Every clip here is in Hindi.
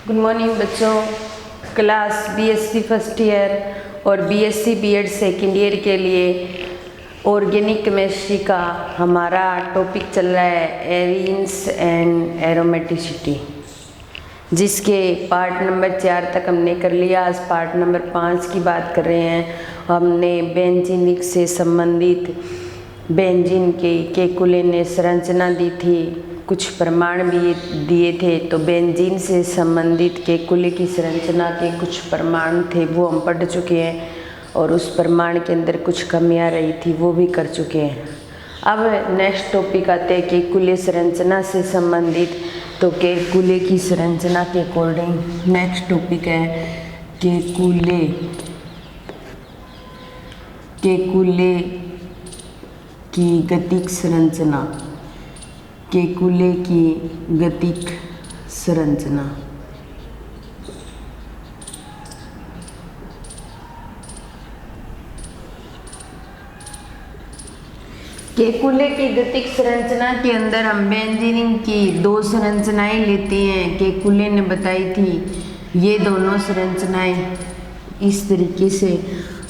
गुड मॉर्निंग बच्चों। क्लास बीएससी फर्स्ट ईयर और बीएससी बीएड सेकेंड ईयर के लिए ऑर्गेनिक केमिस्ट्री का हमारा टॉपिक चल रहा है एरीन्स एंड एरोमेटिसिटी, जिसके पार्ट नंबर 4 तक हमने कर लिया। आज पार्ट नंबर 5 की बात कर रहे हैं। हमने बेंजीनिक से संबंधित बेंजीन के केकुले ने संरचना दी थी, कुछ प्रमाण भी दिए थे। तो बेंजीन से संबंधित केकुले की संरचना के कुछ प्रमाण थे वो हम पढ़ चुके हैं, और उस प्रमाण के अंदर कुछ कमियां रही थी वो भी कर चुके हैं। अब नेक्स्ट टॉपिक आते हैं केकुले संरचना से संबंधित। तो केकुले की संरचना के अकॉर्डिंग नेक्स्ट टॉपिक है केकुले की गतिक संरचना। केकुले की गतिक संरचना। केकुले की गतिक संरचना के अंदर हम बेंजीन की 2 संरचनाएं लेते हैं। केकुले ने बताई थी ये दोनों संरचनाएं इस तरीके से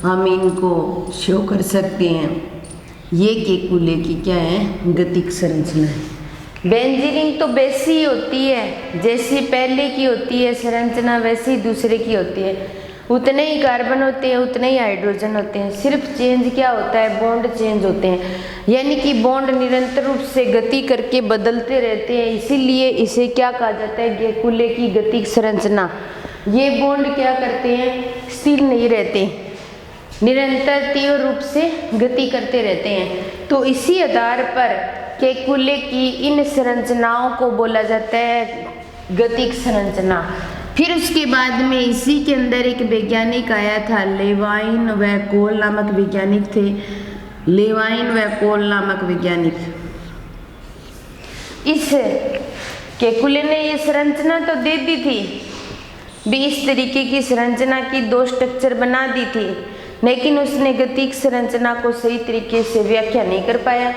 हम इनको शो कर सकते हैं। ये केकुले की क्या है, गतिक संरचना है। बेंजीन तो वैसी होती है जैसी पहले की होती है संरचना, वैसी दूसरे की होती है। उतने ही कार्बन होते हैं, उतने ही हाइड्रोजन होते हैं। सिर्फ चेंज क्या होता है, बॉन्ड चेंज होते हैं, यानी कि बॉन्ड निरंतर रूप से गति करके बदलते रहते हैं। इसीलिए इसे क्या कहा जाता है, केकुले की गतिक संरचना। ये बॉन्ड क्या करते हैं, स्थिर नहीं रहते, निरंतर तीव्र रूप से गति करते रहते हैं। तो इसी आधार पर केकुले की इन संरचनाओं को बोला जाता है गतिक संरचना। फिर उसके बाद में इसी के अंदर एक वैज्ञानिक आया था, लेवाइन व कोल नामक वैज्ञानिक थे। लेवाइन व कोल नामक वैज्ञानिक। इस केकुले ने ये संरचना तो दे दी थी भी, इस तरीके की संरचना की 2 स्ट्रक्चर बना दी थी, लेकिन उसने गतिक संरचना को सही तरीके से व्याख्या नहीं कर पाया।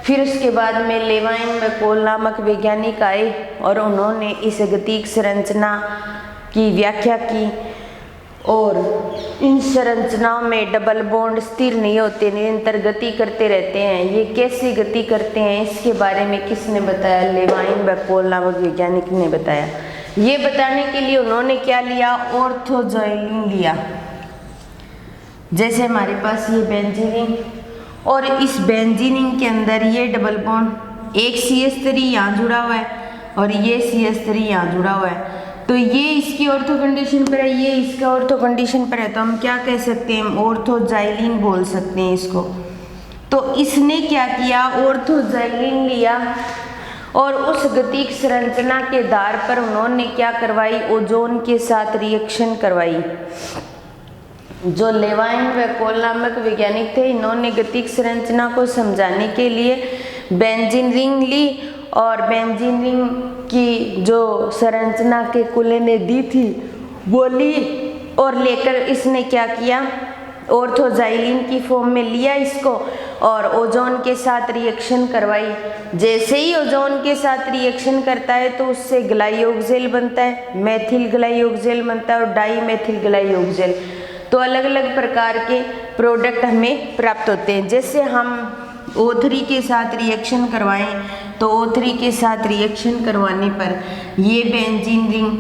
फिर उसके बाद में लेवाइन व कोल नामक वैज्ञानिक आए और उन्होंने इस गतिक संरचना की व्याख्या की। और इन संरचनाओं में डबल बॉन्ड स्थिर नहीं होते, निरंतर गति करते रहते हैं। ये कैसे गति करते हैं इसके बारे में किसने बताया, लेवाइन व कोल नामक वैज्ञानिक ने बताया। ये बताने के लिए उन्होंने क्या लिया, ऑर्थोजोलिन लिया। जैसे हमारे पास ये बेंजीन, और इस बेंजीन के अंदर ये डबल बॉन्ड, एक CH3 यहाँ जुड़ा हुआ है और ये CH3 यहाँ जुड़ा हुआ है। तो ये इसकी ऑर्थो कंडीशन पर है, ये इसका ऑर्थो कंडीशन पर है। तो हम क्या कह सकते हैं, ऑर्थोजाइलिन बोल सकते हैं इसको। तो इसने क्या किया, ऑर्थोजाइलिन लिया और उस गतिक संरचना के आधार पर उन्होंने क्या करवाई, ओजोन के साथ रिएक्शन करवाई। जो लेवाइन व कोल नामक वैज्ञानिक थे, इन्होंने गतिक संरचना को समझाने के लिए बेंजीन रिंग ली, और बेंजीन रिंग की जो संरचना केकुले ने दी थी वो ली, और लेकर इसने क्या किया, ऑर्थोजाइलिन की फॉर्म में लिया इसको और ओजोन के साथ रिएक्शन करवाई। जैसे ही ओजोन के साथ रिएक्शन करता है तो उससे ग्लाइयोक्सेल बनता है, मेथिल ग्लाइयोक्सेल बनता है और डाई मेथिल ग्लाइयोक्सेल। तो अलग अलग प्रकार के प्रोडक्ट हमें प्राप्त होते हैं। जैसे हम O3 के साथ रिएक्शन करवाएं तो O3 के साथ रिएक्शन करवाने पर ये बेंजीन रिंग,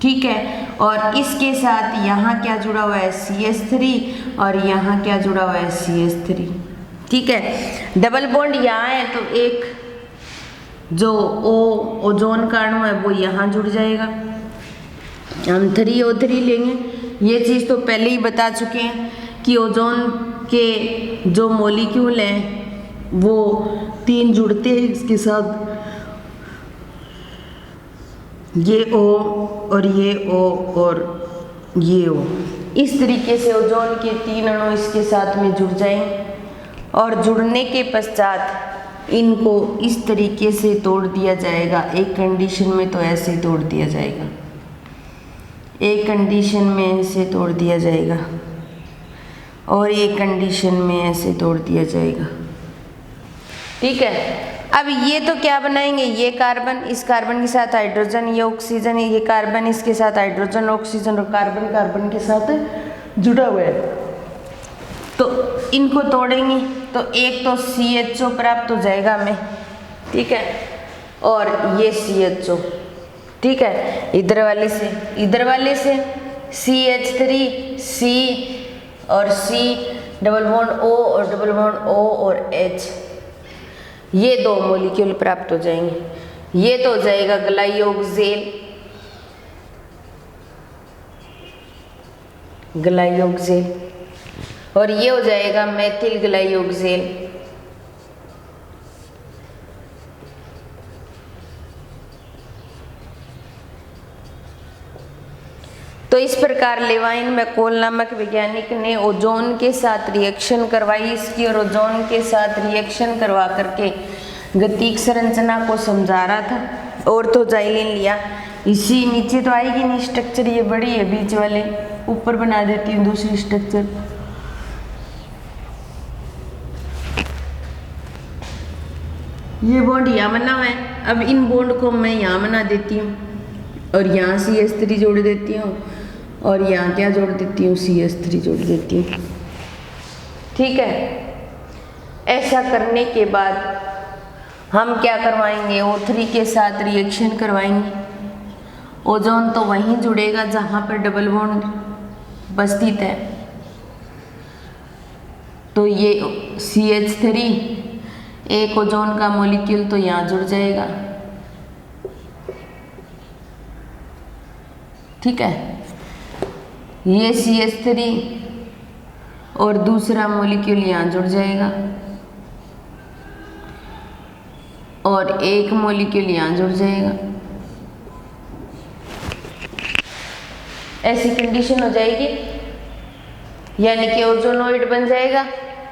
ठीक है, और इसके साथ यहाँ क्या जुड़ा हुआ है, CH3, और यहाँ क्या जुड़ा हुआ है, CH3, ठीक है। डबल बॉन्ड यहाँ है तो एक जो ओजोन का अणु है वो यहाँ जुड़ जाएगा। हम 3O3 लेंगे। ये चीज़ तो पहले ही बता चुके हैं कि ओजोन के जो मॉलिक्यूल हैं वो 3 जुड़ते हैं इसके साथ, ये O और ये O और ये O। इस तरीके से ओजोन के 3 अणु इसके साथ में जुड़ जाएंगे, और जुड़ने के पश्चात इनको इस तरीके से तोड़ दिया जाएगा। एक कंडीशन में तो ऐसे तोड़ दिया जाएगा, एक कंडीशन में ऐसे तोड़ दिया जाएगा, और एक कंडीशन में ऐसे तोड़ दिया जाएगा, ठीक है। अब ये तो क्या बनाएंगे, ये कार्बन, इस कार्बन के साथ हाइड्रोजन, ये ऑक्सीजन, ये कार्बन, इसके साथ हाइड्रोजन, ऑक्सीजन और कार्बन कार्बन के साथ जुड़ा हुआ है। तो इनको तोड़ेंगे तो एक तो CHO प्राप्त हो जाएगा हमें, ठीक है, और ये CHO, ठीक है, इधर वाले से CH3 C और C, डबल बॉन्ड O और डबल बॉन्ड O और H, ये दो मॉलिक्यूल प्राप्त हो जाएंगे। ये तो हो जाएगा ग्लाइयोक्सेल और ये हो जाएगा मेथिल ग्लाइयोक्सेल। तो इस प्रकार लेवाइन मैकॉल नामक वैज्ञानिक ने ओजोन के साथ रिएक्शन करवाई इसकी, और ओजोन के साथ रिएक्शन करवा करके गतिक संरचना को समझा रहा था। ऑर्थोजाइलिन लिया, इसी नीचे तो आएगी नहीं स्ट्रक्चर, ये बड़ी है बीच वाले, ऊपर बना देती हूँ दूसरी स्ट्रक्चर। ये बॉन्ड यहाँ बना हुआ है, अब इन बॉन्ड को मैं यहाँ बना देती हूँ और यहाँ CH3 जोड़ देती हूँ और यहाँ क्या जोड़ देती हूँ, CH3 जोड़ देती हूँ, ठीक है। ऐसा करने के बाद हम क्या करवाएंगे, O3 के साथ रिएक्शन करवाएंगे। ओजोन तो वहीं जुड़ेगा जहाँ पर डबल बॉन्ड उपस्थित है, तो ये CH3 एक ओजोन का मॉलिक्यूल तो यहाँ जुड़ जाएगा, ठीक है। ये CH3 और दूसरा मॉलिक्यूल यहाँ जुड़ जाएगा और एक मॉलिक्यूल यहाँ जुड़ जाएगा। ऐसी कंडीशन हो जाएगी, यानी कि ओजोनोइड बन जाएगा।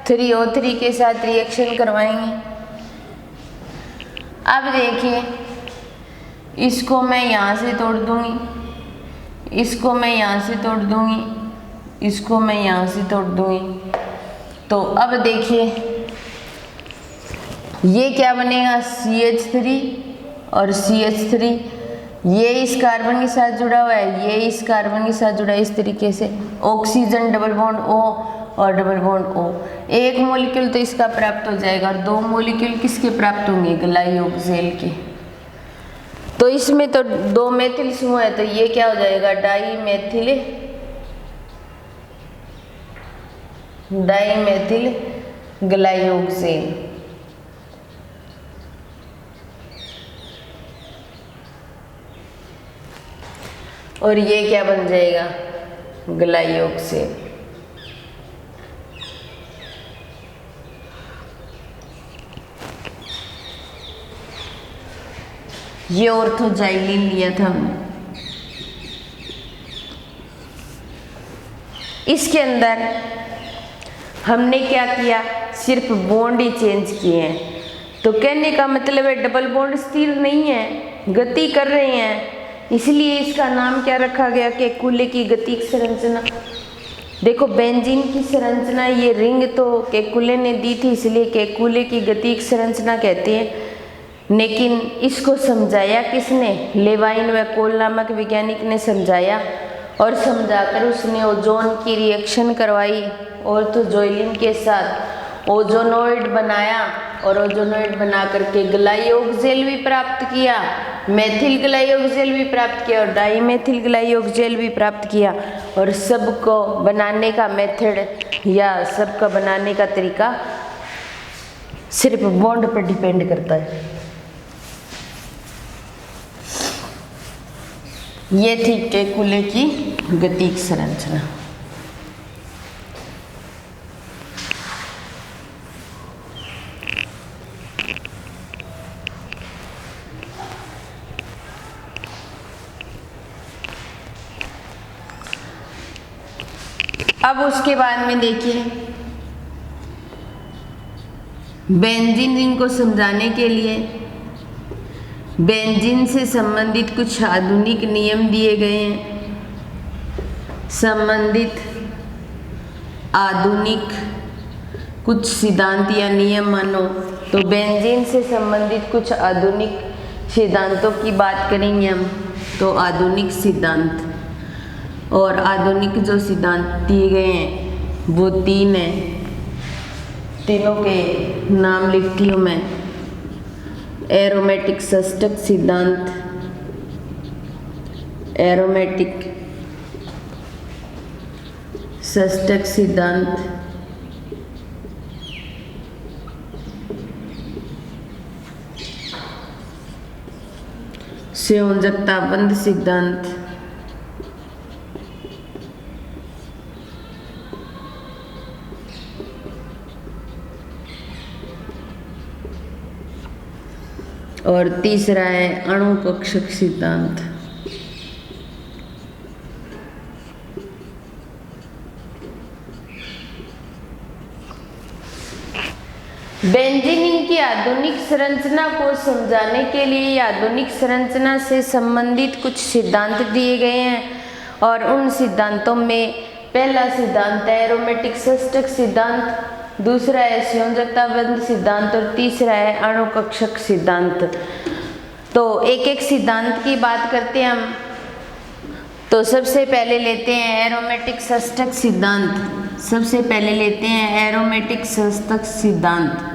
3O3 के साथ रिएक्शन करवाएंगे। अब देखिए, इसको मैं यहाँ से तोड़ दूंगी, इसको मैं यहाँ से तोड़ दूंगी, इसको मैं यहाँ से तोड़ दूंगी। तो अब देखिए ये क्या बनेगा, CH3 और CH3, ये इस कार्बन के साथ जुड़ा हुआ है, ये इस कार्बन के साथ जुड़ा है, इस तरीके से ऑक्सीजन डबल बॉन्ड O और डबल बॉन्ड O। एक मॉलिक्यूल तो इसका प्राप्त हो जाएगा और दो मॉलिक्यूल किसके प्राप्त होंगे, ग्लाइयोक्सेल के। तो इसमें तो दो मेथिल समूह है, तो ये क्या हो जाएगा, डाईमेथिल ग्लाइयोक्सेल। और ये क्या बन जाएगा, ग्लाइयोक्सेल। ये ऑर्थोजाइलिन लिया था हमने। इसके अंदर हमने क्या किया, सिर्फ बॉन्ड ही चेंज किए हैं। तो कहने का मतलब है डबल बॉन्ड स्थिर नहीं है, गति कर रहे हैं, इसलिए इसका नाम क्या रखा गया, केकुले की गतिक संरचना। देखो बेंजीन की संरचना, ये रिंग तो केकुले ने दी थी, इसलिए केकुले की गतिक संरचना कहते हैं। लेकिन इसको समझाया किसने, लेवाइन मैकॉल नामक वैज्ञानिक ने समझाया, और समझाकर उसने ओजोन की रिएक्शन करवाई ऑर्थोजाइलिन के साथ, ओजोनोइड बनाया और ओजोनोइड बना करके ग्लाइयोक्सेल भी प्राप्त किया, मेथिल ग्लाइयोक्सेल भी प्राप्त किया और डाईमेथिल ग्लाइयोक्सेल भी प्राप्त किया। और सबको बनाने का मेथड या सबका बनाने का तरीका सिर्फ बॉन्ड पर डिपेंड करता है। ये थी केकुले की गतिक संरचना। अब उसके बाद में देखिए, बेंजीन रिंग को समझाने के लिए बेंजीन से संबंधित कुछ आधुनिक नियम दिए गए हैं। संबंधित आधुनिक कुछ सिद्धांत या नियम मानो तो बेंजीन से संबंधित कुछ आधुनिक सिद्धांतों की बात करेंगे हम। तो आधुनिक सिद्धांत, और आधुनिक जो सिद्धांत दिए गए हैं वो 3 हैं। तीनों के नाम लिखती हूँ मैं। एरोमेटिक षष्टक सिद्धांत, एरोमेटिक षष्टक सिद्धांत, संयोजकता बंध सिद्धांत, और तीसरा है अणु कक्षक सिद्धांत। बेंजीन की आधुनिक संरचना को समझाने के लिए आधुनिक संरचना से संबंधित कुछ सिद्धांत दिए गए हैं, और उन सिद्धांतों में पहला सिद्धांत है एरोमेटिक षष्टक सिद्धांत, दूसरा है संयोजकता बंध सिद्धांत, और तीसरा है अणु कक्षक सिद्धांत। तो एक एक सिद्धांत की बात करते हैं हम। तो सबसे पहले लेते हैं एरोमेटिक षष्टक सिद्धांत। सबसे पहले लेते हैं एरोमेटिक षष्टक सिद्धांत।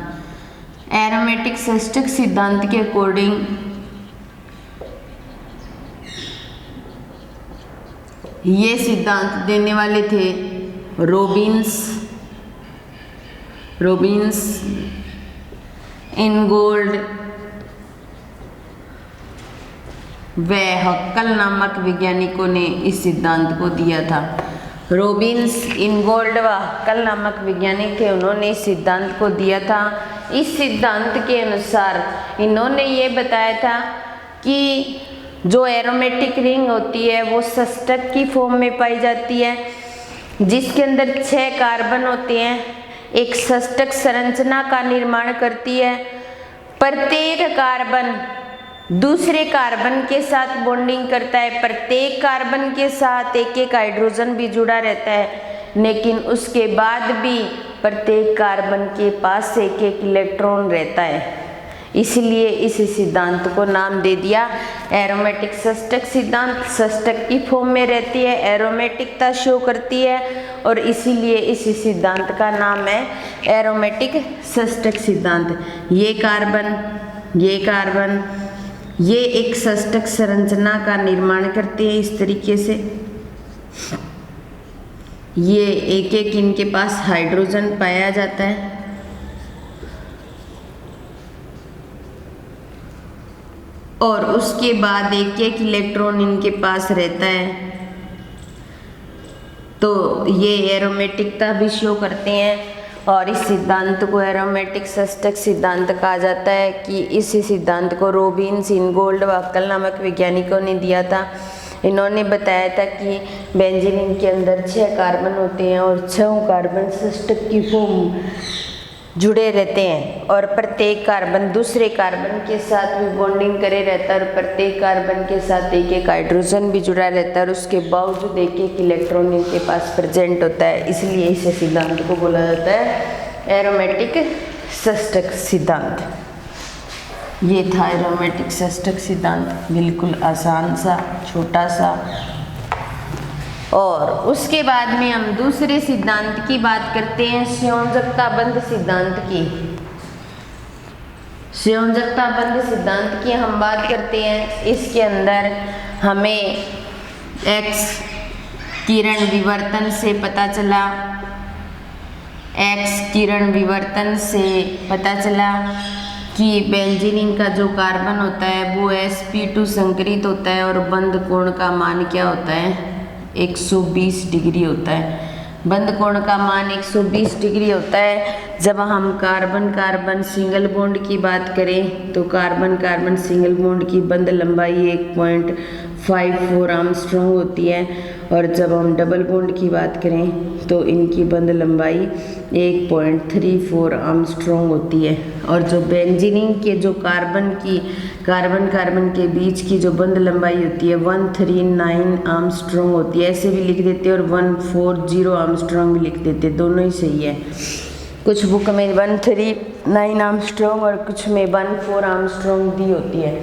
एरोमेटिक षष्टक सिद्धांत के अकॉर्डिंग ये सिद्धांत देने वाले थे रोबिन्स, इनगोल्ड व हक्कल नामक वैज्ञानिकों ने इस सिद्धांत को दिया था। रोबिन्स, इनगोल्ड व हक्कल नामक वैज्ञानिक थे, उन्होंने इस सिद्धांत को दिया था। इस सिद्धांत के अनुसार इन्होंने ये बताया था कि जो एरोमेटिक रिंग होती है वो षष्टक की फॉर्म में पाई जाती है, जिसके अंदर 6 कार्बन होते हैं, एक षष्टक संरचना का निर्माण करती है। प्रत्येक कार्बन दूसरे कार्बन के साथ बॉन्डिंग करता है, प्रत्येक कार्बन के साथ एक एक हाइड्रोजन भी जुड़ा रहता है, लेकिन उसके बाद भी प्रत्येक कार्बन के पास एक एक इलेक्ट्रॉन रहता है। इसलिए इस सिद्धांत को नाम दे दिया एरोमेटिक षष्टक सिद्धांत। षष्टक की फॉर्म में रहती है, एरोमेटिकता शो करती है, और इसीलिए इस सिद्धांत का नाम है एरोमेटिक षष्टक सिद्धांत। ये कार्बन ये एक षष्टक संरचना का निर्माण करते हैं इस तरीके से। ये एक एक इनके पास हाइड्रोजन पाया जाता है, और उसके बाद एक एक इलेक्ट्रॉन इनके पास रहता है। तो ये एरोमेटिकता भी शो करते हैं, और इस सिद्धांत को एरोमेटिक षष्टक सिद्धांत कहा जाता है। कि इस सिद्धांत को रोबिन्स, इनगोल्ड व हक्कल नामक वैज्ञानिकों ने दिया था। इन्होंने बताया था कि बेंजीन के अंदर 6 कार्बन होते हैं, और 6 कार्बन षष्टक की फॉर्म जुड़े रहते हैं, और प्रत्येक कार्बन दूसरे कार्बन के साथ भी बॉन्डिंग करे रहता है, और प्रत्येक कार्बन के साथ एक एक हाइड्रोजन भी जुड़ा रहता है, और उसके बावजूद एक एक इलेक्ट्रॉन इनके पास प्रेजेंट होता है। इसलिए इस सिद्धांत को बोला जाता है एरोमेटिक षष्टक सिद्धांत। ये था एरोमेटिक षष्टक सिद्धांत, बिल्कुल आसान सा, छोटा सा। और उसके बाद में हम दूसरे सिद्धांत की बात करते हैं, संयोजकता बंध सिद्धांत की। संयोजकता बंध सिद्धांत की हम बात करते हैं। इसके अंदर हमें एक्स किरण विवर्तन से पता चला कि बेंजीन का जो कार्बन होता है वो sp2 संकरित होता है, और बंध कोण का मान क्या होता है? 120 डिग्री होता है। बंध कोण का मान 120 डिग्री होता है। जब हम कार्बन कार्बन सिंगल बॉन्ड की बात करें तो कार्बन कार्बन सिंगल बॉन्ड की बंध लंबाई 1.54 आर्मस्ट्रॉन्ग होती है, और जब हम डबल बॉन्ड की बात करें तो इनकी बंध लंबाई 1.34 आर्मस्ट्रॉन्ग होती है। और जो बेंजीन के जो कार्बन कार्बन के बीच की जो बंध लंबाई होती है 139 आर्मस्ट्रॉन्ग होती है। ऐसे भी लिख देते हैं, और 140 आर्मस्ट्रॉन्ग भी लिख देते हैं, दोनों ही सही है। कुछ बुक में 13 9 आर्मस्ट्रॉन्ग और कुछ में 1/4 आर्मस्ट्रॉन्ग दी होती है।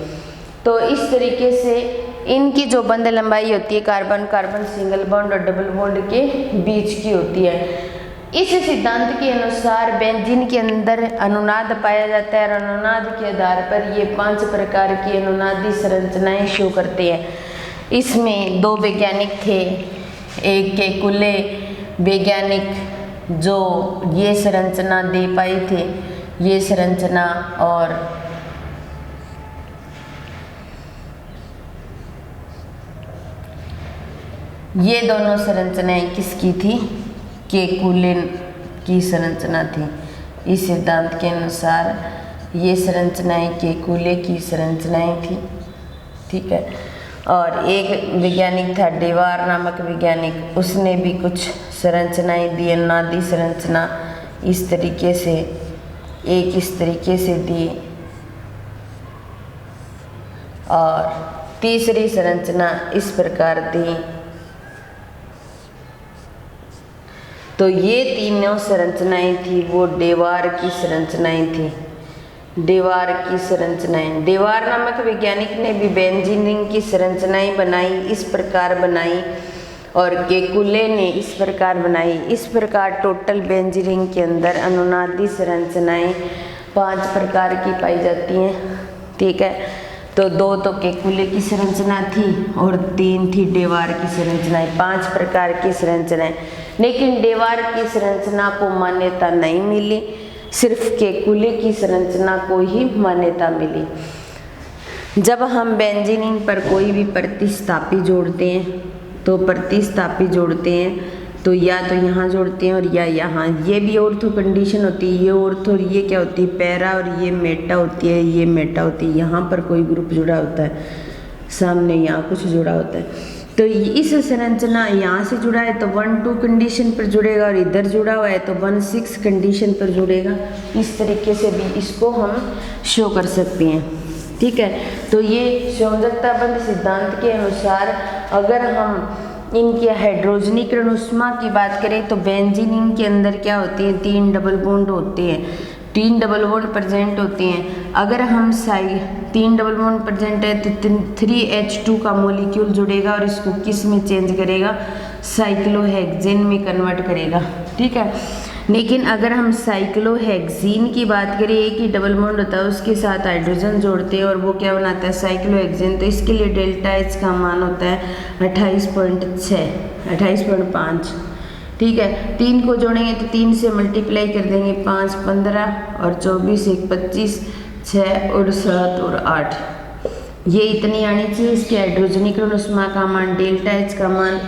तो इस तरीके से इनकी जो बंध लंबाई होती है कार्बन कार्बन सिंगल बॉन्ड और डबल बॉन्ड के बीच की होती है। इस सिद्धांत के अनुसार बेंजीन के अंदर अनुनाद पाया जाता है और अनुनाद के आधार पर ये 5 प्रकार की अनुनादी संरचनाएं शो करते हैं। इसमें 2 वैज्ञानिक थे, एक केकुले वैज्ञानिक जो ये संरचना दे पाए थे, ये संरचना, और ये दोनों संरचनाएं किसकी थी? केकुले की संरचना थी। इस सिद्धांत के अनुसार ये संरचनाएं केकुले की संरचनाएं थी, ठीक है। और एक वैज्ञानिक था डेवार नामक वैज्ञानिक, उसने भी कुछ संरचनाएं दी, अनुनादी संरचना इस तरीके से, एक इस तरीके से दी, और तीसरी संरचना इस प्रकार दी। तो ये तीनों संरचनाएं थी वो डेवार की संरचनाएं थी, डेवार की संरचनाएं। डेवार नामक वैज्ञानिक ने भी बेंजीन की संरचनाएं बनाई, इस प्रकार बनाई, और केकुले ने इस प्रकार बनाई। इस प्रकार टोटल बेंजीन के अंदर अनुनादी संरचनाएं 5 प्रकार की पाई जाती हैं, ठीक है। तो 2 तो केकुले की संरचना थी और 3 थी डेवार की संरचनाएं, 5 प्रकार की संरचनाएं। लेकिन डेवार की संरचना को मान्यता नहीं मिली, सिर्फ केकुले की संरचना को ही मान्यता मिली। जब हम बेंजीन पर कोई भी प्रतिस्थापी जोड़ते हैं तो प्रतिस्थापी जोड़ते हैं तो या तो यहाँ जोड़ते हैं और या यहाँ। ये भी ऑर्थो कंडीशन होती है, ये ऑर्थो और ये क्या होती है पैरा, और ये मेटा होती है, ये मेटा होती है। यहाँ पर कोई ग्रुप जुड़ा होता है, सामने यहाँ कुछ जुड़ा होता है। तो इस संरचना यहाँ से जुड़ा है तो 1-2 कंडीशन पर जुड़ेगा, और इधर जुड़ा हुआ है तो 1-6 कंडीशन पर जुड़ेगा। इस तरीके से भी इसको हम शो कर सकते हैं, ठीक है। तो ये संयोजकता बंध सिद्धांत के अनुसार अगर हम इनके हाइड्रोजनीकरण उष्मा की बात करें तो बेंजीन के अंदर क्या होती है? 3 डबल बॉन्ड होते हैं, 3 डबल बॉन्ड प्रेजेंट होते हैं। अगर हम 3 डबल बॉन्ड प्रेजेंट है तो 3H2 का मॉलिक्यूल जुड़ेगा और इसको किस में चेंज करेगा? साइक्लोहेक्सेन में कन्वर्ट करेगा, ठीक है। लेकिन अगर हम साइक्लोहेक्सीन की बात करें, एक ही डबल बॉन्ड होता है, उसके साथ हाइड्रोजन जोड़ते हैं और वो क्या बनाता है? साइक्लोहेक्सेन। तो इसके लिए डेल्टा H का मान होता है 28.6, 28.5, ठीक है। 3 को जोड़ेंगे तो 3 से मल्टीप्लाई कर देंगे, 5 15 और 24 1 25, 6 और 7 और 8, ये इतनी आनी चाहिए। इसके हाइड्रोजनीकरण उष्मा का मान डेल्टा H का मान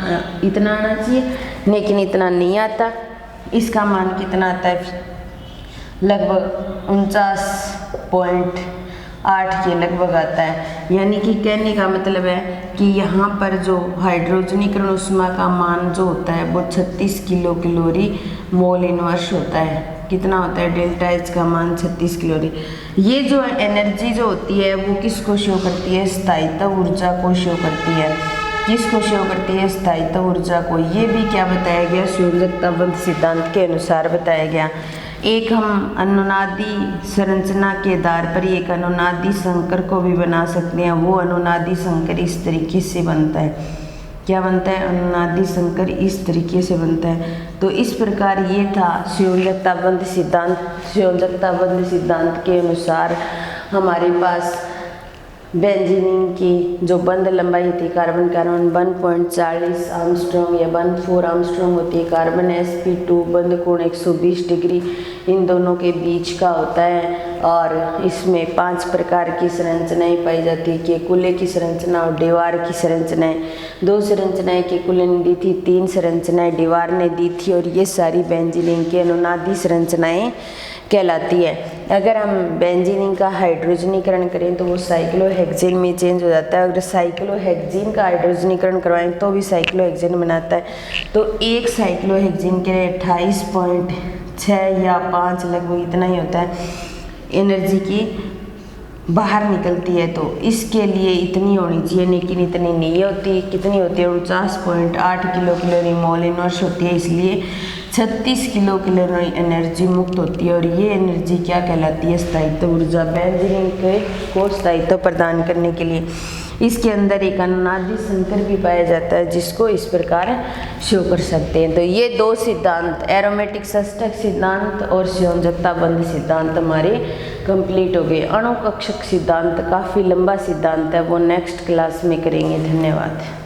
इतना आना चाहिए, लेकिन इतना नहीं आता। इसका मान कितना आता है? लगभग 49.8 के लगभग आता है। यानी कि कहने का मतलब है कि यहाँ पर जो हाइड्रोजनीकरण उष्मा का मान जो होता है वो 36 किलो कैलोरी मोल इनवर्स होता है। कितना होता है? डेल्टा H का मान 36 कैलोरी। ये जो एनर्जी जो होती है वो किसको शो करती है? स्थायित्व ऊर्जा को शो करती है। किसको शो करती है? स्थायित्व ऊर्जा को। ये भी क्या बताया गया? संयोजकता बंध सिद्धांत के अनुसार बताया गया। एक हम अनुनादी संरचना के आधार पर एक अनुनादी संकर को भी बना सकते हैं। वो अनुनादी संकर इस तरीके से बनता है। क्या बनता है? अनुनादी संकर इस तरीके से बनता है। तो इस प्रकार ये था संयोजकता बंध सिद्धांत। संयोजकता बंध सिद्धांत के अनुसार हमारे पास बेंजीन की जो बंध लंबाई थी कार्बन कार्बन 1.40 आर्मस्ट्रॉन्ग या 1/4 आर्मस्ट्रॉन्ग होती है। कार्बन sp2 बंध कोण 120 डिग्री इन दोनों के बीच का होता है। और इसमें 5 प्रकार की संरचनाएं पाई जाती है। केकुले की संरचना और डेवार की संरचनाएं। 2 संरचनाएं केकुले ने दी थी, 3 संरचनाएं डेवार ने दी थी, और ये सारी बेंजीन की अनुनादी संरचनाएं कहलाती है। अगर हम बेंजीन का हाइड्रोजनीकरण करें तो वो साइक्लोहेक्सेन में चेंज हो जाता है। अगर साइक्लोहेक्सीन का हाइड्रोजनीकरण करवाएं तो भी साइक्लोहेक्सेन बनाता है। तो एक साइक्लोहेक्सेन के लिए 28.6 या 5 लगभग इतना ही होता है एनर्जी की बाहर निकलती है। तो इसके लिए इतनी होनी चाहिए, लेकिन इतनी नहीं होती। कितनी होती है? 49.8 किलो कैलोरी मोल इनवर्स होती है। इसलिए 36 किलो कैलोरी एनर्जी मुक्त होती है और ये एनर्जी क्या कहलाती है? स्थायित्व ऊर्जा। बेंजीन को स्थायित्व प्रदान करने के लिए इसके अंदर एक अनुनादी संकर भी पाया जाता है, जिसको इस प्रकार शो कर सकते हैं। तो ये दो सिद्धांत, एरोमेटिक षष्ठक सिद्धांत और संयोजकता बंध सिद्धांत हमारे कंप्लीट हो गए। अणुकक्षक सिद्धांत काफ़ी लंबा सिद्धांत है, वो नेक्स्ट क्लास में करेंगे। धन्यवाद।